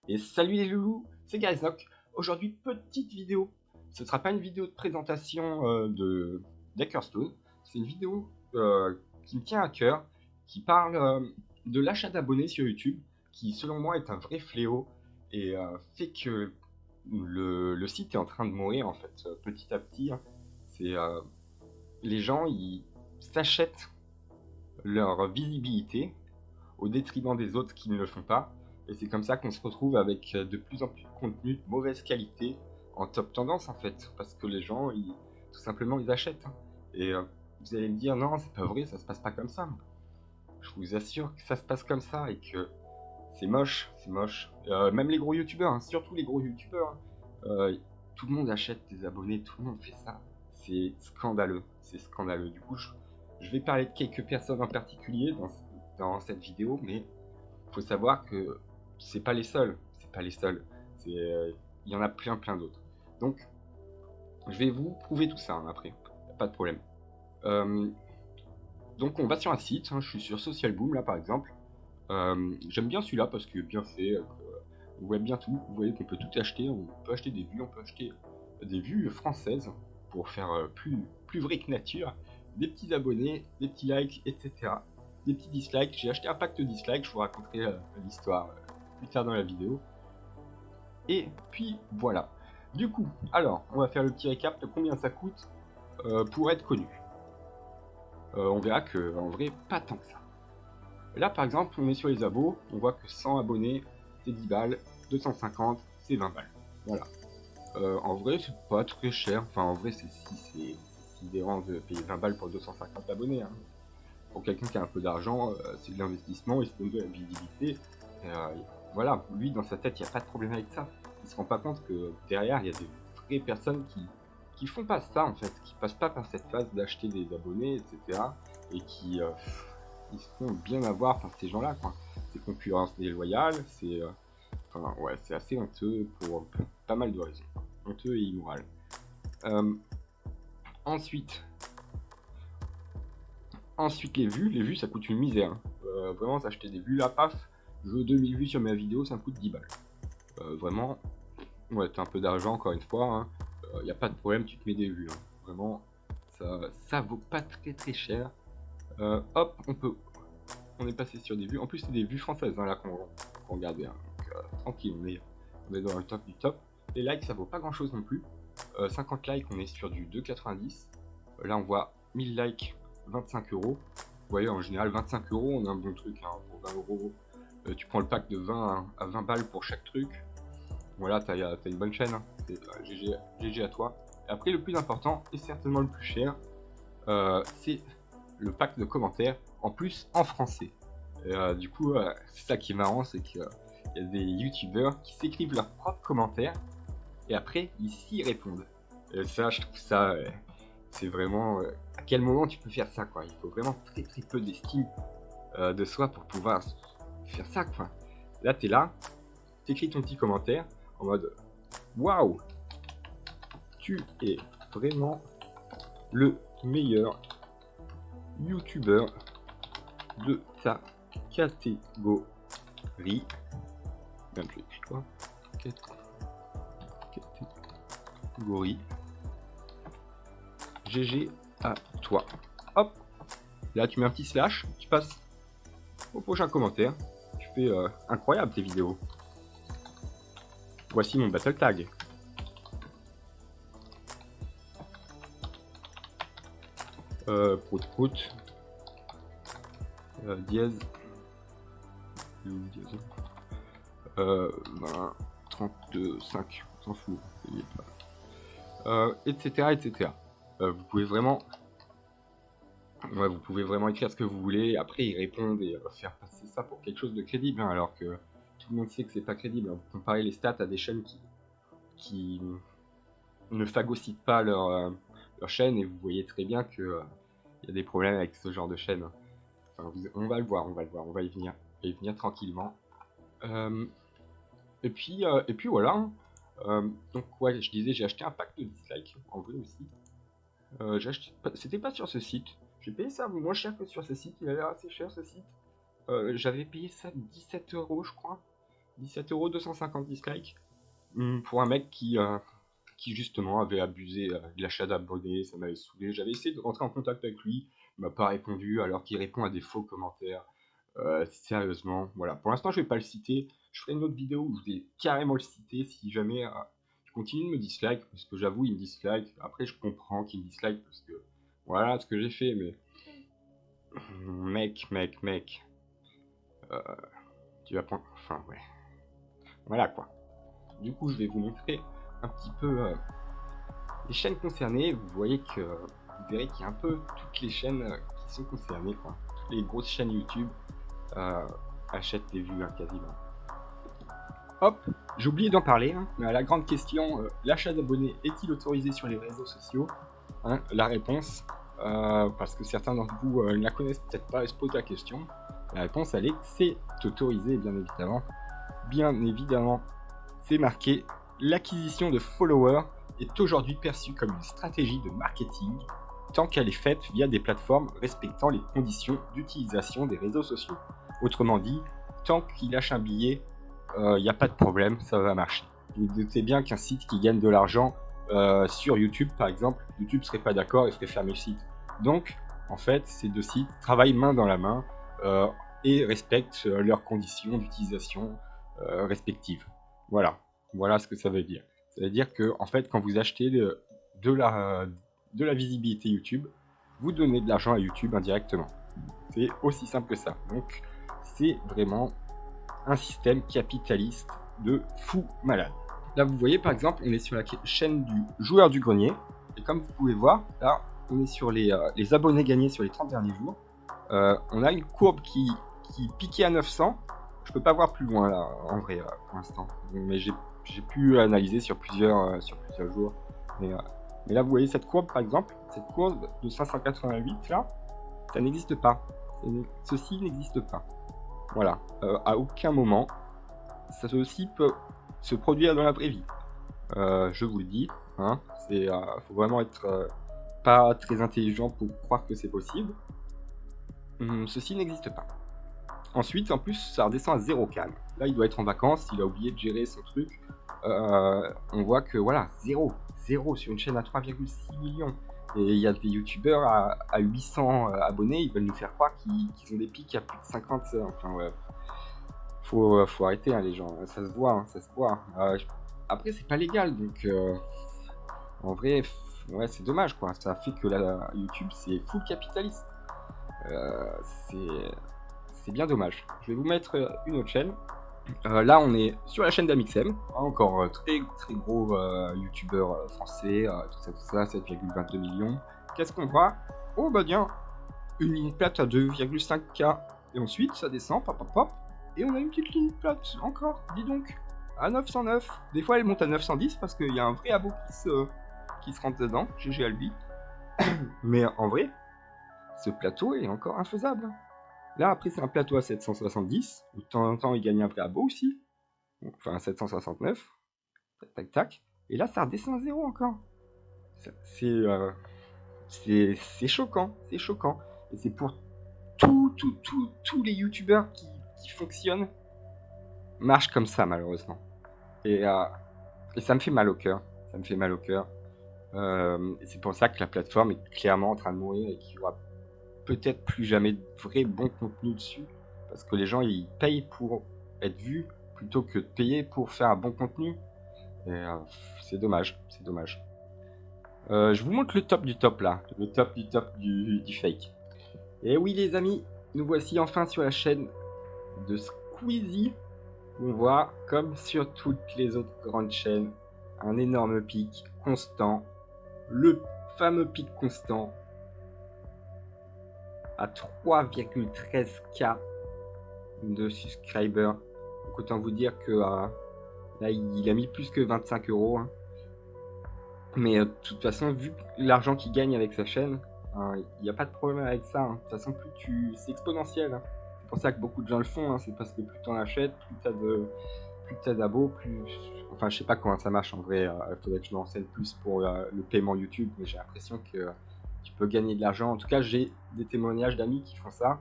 Et salut les loulous, c'est Gaizok. Aujourd'hui, petite vidéo. Ce ne sera pas une vidéo de présentation de d'Hackerstone. C'est une vidéo qui me tient à cœur, qui parle de l'achat d'abonnés sur YouTube, qui selon moi est un vrai fléau et fait que le site est en train de mourir en fait petit à petit. C'est les gens ils s'achètent leur visibilité au détriment des autres qui ne le font pas. Et c'est comme ça qu'on se retrouve avec de plus en plus de contenu de mauvaise qualité en top tendance en fait, parce que les gens, tout simplement, ils achètent. Et vous allez me dire, non, c'est pas vrai, ça se passe pas comme ça. Je vous assure que ça se passe comme ça et que c'est moche, c'est moche. Même les gros youtubeurs, hein, surtout les gros youtubeurs, tout le monde achète des abonnés, tout le monde fait ça. C'est scandaleux, c'est scandaleux. Du coup, je vais parler de quelques personnes en particulier dans cette vidéo, mais faut savoir que c'est pas les seuls, c'est pas les seuls. Il y en a plein d'autres. Donc, je vais vous prouver tout ça hein, après, pas de problème. Donc, on va sur un site. Hein, je suis sur Social Boom là, par exemple. J'aime bien celui-là parce que bien fait. On voit bien tout. Vous voyez qu'on peut tout acheter. On peut acheter des vues. On peut acheter des vues françaises pour faire plus vrai que nature. Des petits abonnés, des petits likes, etc. Des petits dislikes. J'ai acheté un pack de dislikes. Je vous raconterai l'histoire plus tard dans la vidéo. Et puis voilà. Du coup, alors, on va faire le petit récap de combien ça coûte pour être connu. On verra que en vrai, pas tant que ça. Là, par exemple, on est sur les abos, on voit que 100 abonnés, c'est 10 balles, 250, c'est 20 balles. Voilà. En vrai, c'est pas très cher. Enfin, en vrai, c'est sidérant de payer 20 balles pour 250 abonnés. Hein. Pour quelqu'un qui a un peu d'argent, c'est de l'investissement, il se donne de la visibilité. Voilà, lui, dans sa tête, il n'y a pas de problème avec ça. Il se rend pas compte que derrière, il y a des vraies personnes qui font pas ça, en fait, qui passent pas par cette phase d'acheter des abonnés, etc. Et qui ils se font bien avoir par ces gens-là, quoi. C'est concurrence déloyale, c'est enfin, ouais, c'est assez honteux pour pas mal de raisons. Honteux et immoral. Ensuite, les vues ça coûte une misère. Vraiment, s'acheter des vues là, paf, je veux 2000 vues sur ma vidéo, ça me coûte 10 balles. Vraiment, ouais, t'as un peu d'argent, encore une fois, hein. Y a pas de problème, tu te mets des vues. Hein. Vraiment, ça vaut pas très cher. Hop, on est passé sur des vues. En plus, c'est des vues françaises hein, là qu'on regardait. Hein. Donc, tranquille, on est dans le top du top. Les likes, ça vaut pas grand chose non plus. 50 likes, on est sur du 2,90. Là, on voit 1000 likes, 25 euros. Vous voyez, en général, 25 euros, on a un bon truc. Hein, pour 20 euros, tu prends le pack de 20 à 20 balles pour chaque truc. Voilà, t'as une bonne chaîne. Hein. C'est GG à toi. Et après, le plus important, et certainement le plus cher, c'est le pack de commentaires, en plus en français. Du coup, c'est ça qui est marrant, c'est qu'il y a des youtubeurs qui s'écrivent leurs propres commentaires et après ils s'y répondent. Ça, je trouve ça, c'est vraiment. À quel moment tu peux faire ça, quoi? Il faut vraiment très peu d'estime de soi pour pouvoir faire ça, quoi. Là, t'es là, t'écris ton petit commentaire en mode waouh, tu es vraiment le meilleur youtubeur de ta catégorie. Même je écris quoi? Catégorie. GG à toi. Hop. Là, tu mets un petit slash. Tu passes au prochain commentaire. Tu fais incroyable tes vidéos. Voici mon battle tag. Prout. Dièse. 20, 32, 5. On s'en fout. Etc. Vous pouvez vraiment. Ouais, vous pouvez vraiment écrire ce que vous voulez, après ils répondent et faire passer ça pour quelque chose de crédible, hein, alors que tout le monde sait que c'est pas crédible. Hein. Vous comparez les stats à des chaînes qui ne phagocytent pas leur chaîne et vous voyez très bien que y a des problèmes avec ce genre de chaîne. Enfin, on va le voir, on va y venir tranquillement. Et puis voilà. Donc ouais, je disais, j'ai acheté un pack de dislikes, en vrai aussi. C'était pas sur ce site. J'ai payé ça moins cher que sur ce site. Il a l'air assez cher ce site. J'avais payé ça 17 euros, je crois. 17 euros, 250 dislikes. Pour un mec qui justement avait abusé de l'achat d'abonnés, ça m'avait saoulé. J'avais essayé de rentrer en contact avec lui, il m'a pas répondu alors qu'il répond à des faux commentaires. Sérieusement, voilà. Pour l'instant, je vais pas le citer. Je ferai une autre vidéo où je vais carrément le citer si jamais il continue de me dislike, parce que j'avoue, il me dislike. Après, je comprends qu'il me dislike parce que voilà ce que j'ai fait, mais mec, tu vas prendre. Enfin, ouais. Voilà quoi. Du coup, je vais vous montrer un petit peu les chaînes concernées. Vous voyez que vous verrez qu'il y a un peu toutes les chaînes qui sont concernées, quoi. Toutes les grosses chaînes YouTube achètent des vues, quasiment. Hop, j'ai oublié d'en parler, mais la grande question, l'achat d'abonnés est-il autorisé sur les réseaux sociaux? La réponse, parce que certains d'entre vous ne la connaissent peut-être pas et se posent la question, la réponse elle est que c'est autorisé, bien évidemment. Bien évidemment, c'est marqué, l'acquisition de followers est aujourd'hui perçue comme une stratégie de marketing, tant qu'elle est faite via des plateformes respectant les conditions d'utilisation des réseaux sociaux. Autrement dit, tant qu'il lâche un billet, il n'y a pas de problème, ça va marcher. Vous vous doutez bien qu'un site qui gagne de l'argent sur YouTube, par exemple, YouTube serait pas d'accord et ferait fermer le site. Donc, en fait, ces deux sites travaillent main dans la main et respectent leurs conditions d'utilisation respectives. Voilà, voilà ce que ça veut dire. Ça veut dire que, en fait, quand vous achetez de la visibilité YouTube, vous donnez de l'argent à YouTube indirectement. C'est aussi simple que ça. Donc, c'est vraiment un système capitaliste de fou malade. Là, vous voyez, par exemple, on est sur la chaîne du joueur du grenier. Et comme vous pouvez voir, là, on est sur les abonnés gagnés sur les 30 derniers jours. On a une courbe qui piquait à 900. Je peux pas voir plus loin, là, en vrai, pour l'instant. Mais j'ai pu analyser sur plusieurs jours. Mais là, vous voyez cette courbe, par exemple, cette courbe de 588, là, ça n'existe pas. Ceci n'existe pas. Voilà, à aucun moment, ça aussi peut se produire dans la vraie vie. Je vous le dis, faut vraiment être pas très intelligent pour croire que c'est possible. Ceci n'existe pas. Ensuite, en plus, ça redescend à 0 calme. Là, il doit être en vacances, il a oublié de gérer son truc. On voit que voilà, 0 sur une chaîne à 3,6 millions. Et il y a des youtubeurs à 800 abonnés, ils veulent nous faire croire qu'ils ont des pics à plus de 50. Enfin, ouais. Faut arrêter, les gens. Ça se voit, ça se voit. Après, c'est pas légal, donc en vrai, ouais, c'est dommage, quoi. Ça fait que YouTube, c'est full capitaliste. C'est bien dommage. Je vais vous mettre une autre chaîne. Là, on est sur la chaîne d'Amixem, encore très gros youtubeur français, tout ça, 7,22 millions. Qu'est-ce qu'on voit? Oh bah bien, une ligne plate à 2,5K. Et ensuite, ça descend, pop, pop, pop. Et on a une petite ligne plate, encore, dis donc, à 909. Des fois, elle monte à 910 parce qu'il y a un vrai abo qui se rentre dedans, GG à lui. Mais en vrai, ce plateau est encore infaisable. Là, après, c'est un plateau à 770, où de temps en temps, il gagne un vrai abo aussi. Enfin, 769. Tac, tac, tac. Et là, ça redescend à 0 encore. C'est choquant, c'est choquant. Et c'est pour tous les youtubeurs qui fonctionnent marchent comme ça, malheureusement. Et ça me fait mal au cœur. Ça me fait mal au cœur. C'est pour ça que la plateforme est clairement en train de mourir et qu'il y aura peut-être plus jamais de vrai bon contenu dessus. Parce que les gens, ils payent pour être vus plutôt que de payer pour faire un bon contenu. Et c'est dommage, c'est dommage. Je vous montre le top du top là. Le top du top du fake. Et oui les amis, nous voici enfin sur la chaîne de Squeezie. On voit, comme sur toutes les autres grandes chaînes, un énorme pic constant. Le fameux pic constant à 3,13K de subscribers. Donc autant vous dire que là, il a mis plus que 25 euros. Mais de toute façon, vu l'argent qu'il gagne avec sa chaîne, il n'y a pas de problème avec ça. De toute façon, c'est exponentiel. C'est pour ça que beaucoup de gens le font. C'est parce que plus t'en achètes, plus t'as d'abos, Enfin, je sais pas comment ça marche en vrai. Il faudrait que je me renseigne plus pour le paiement YouTube. Mais j'ai l'impression que tu peux gagner de l'argent. En tout cas, j'ai des témoignages d'amis qui font ça.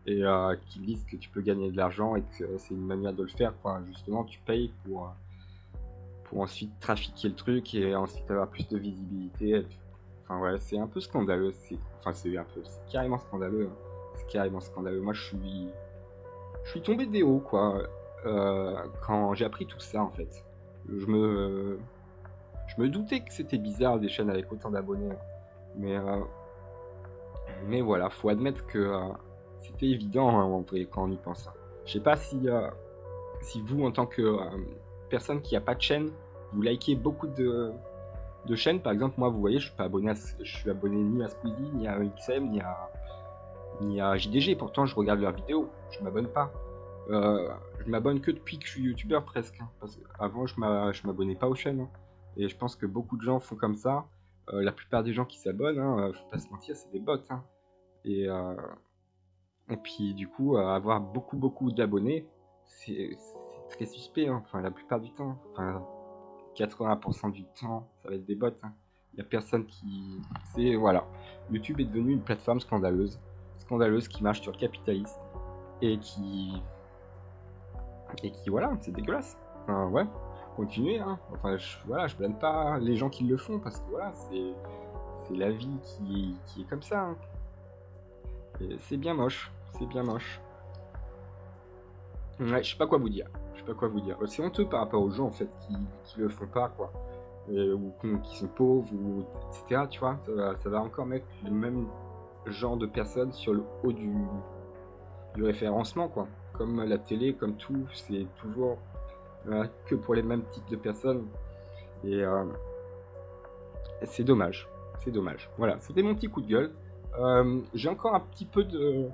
et qui disent que tu peux gagner de l'argent et que c'est une manière de le faire. Enfin, justement, tu payes pour ensuite trafiquer le truc et ensuite avoir plus de visibilité. Enfin, ouais, c'est un peu scandaleux. C'est carrément scandaleux. Hein. C'est carrément scandaleux. Moi, je suis tombé des hauts, quoi, quand j'ai appris tout ça, en fait. Je me doutais que c'était bizarre des chaînes avec autant d'abonnés, hein. Mais voilà, faut admettre que c'était évident, hein, en vrai, quand on y pense. Hein. Je sais pas si vous, en tant que personne qui a pas de chaîne, vous likez beaucoup de chaînes. Par exemple, moi, vous voyez, je suis abonné ni à Squeezie, ni à XM, ni à JDG. Pourtant, je regarde leurs vidéos. Je m'abonne pas. Je m'abonne que depuis que je suis youtubeur presque. Hein, parce qu'avant, je m'abonnais pas aux chaînes. Hein, et je pense que beaucoup de gens font comme ça. La plupart des gens qui s'abonnent, hein, faut pas se mentir, c'est des bots. Hein. Et, puis, du coup, avoir beaucoup d'abonnés, c'est très suspect. Hein. Enfin, la plupart du temps. Enfin, 80% du temps, ça va être des bots. Hein. Il n'y a personne qui... Voilà. YouTube est devenu une plateforme scandaleuse. Scandaleuse qui marche sur le capitalisme. Et qui... voilà, c'est dégueulasse. Enfin, ouais, continuez. Hein. Enfin, je blâme pas les gens qui le font, parce que voilà, c'est la vie qui est comme ça. Hein. Et c'est bien moche. C'est bien moche. Ouais, je sais pas quoi vous dire. Je sais pas quoi vous dire. C'est honteux par rapport aux gens, en fait, qui le font pas, quoi. Ou qui sont pauvres, ou etc. Tu vois, ça va encore mettre le même genre de personnes sur le haut du référencement, quoi. Comme la télé, comme tout, c'est toujours que pour les mêmes types de personnes. Et c'est dommage. C'est dommage. Voilà, c'était mon petit coup de gueule. J'ai encore un petit peu de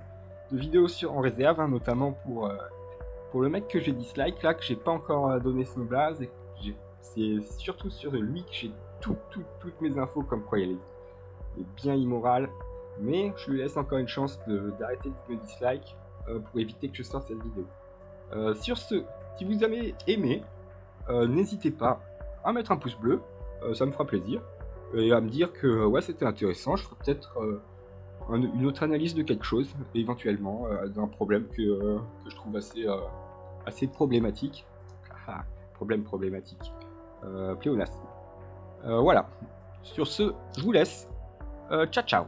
vidéos en réserve, hein, notamment pour le mec que j'ai dislike, là, que j'ai pas encore donné son blaze. Et c'est surtout sur lui que j'ai toutes mes infos, comme quoi il est bien immoral. Mais je lui laisse encore une chance d'arrêter de me dislike pour éviter que je sorte cette vidéo. Sur ce, si vous avez aimé, n'hésitez pas à mettre un pouce bleu, ça me fera plaisir. Et à me dire que ouais, c'était intéressant. Je ferai peut-être une autre analyse de quelque chose, éventuellement, d'un problème que je trouve assez problématique. Ah, problème problématique. Pléonasme. Voilà. Sur ce, je vous laisse. Ciao ciao.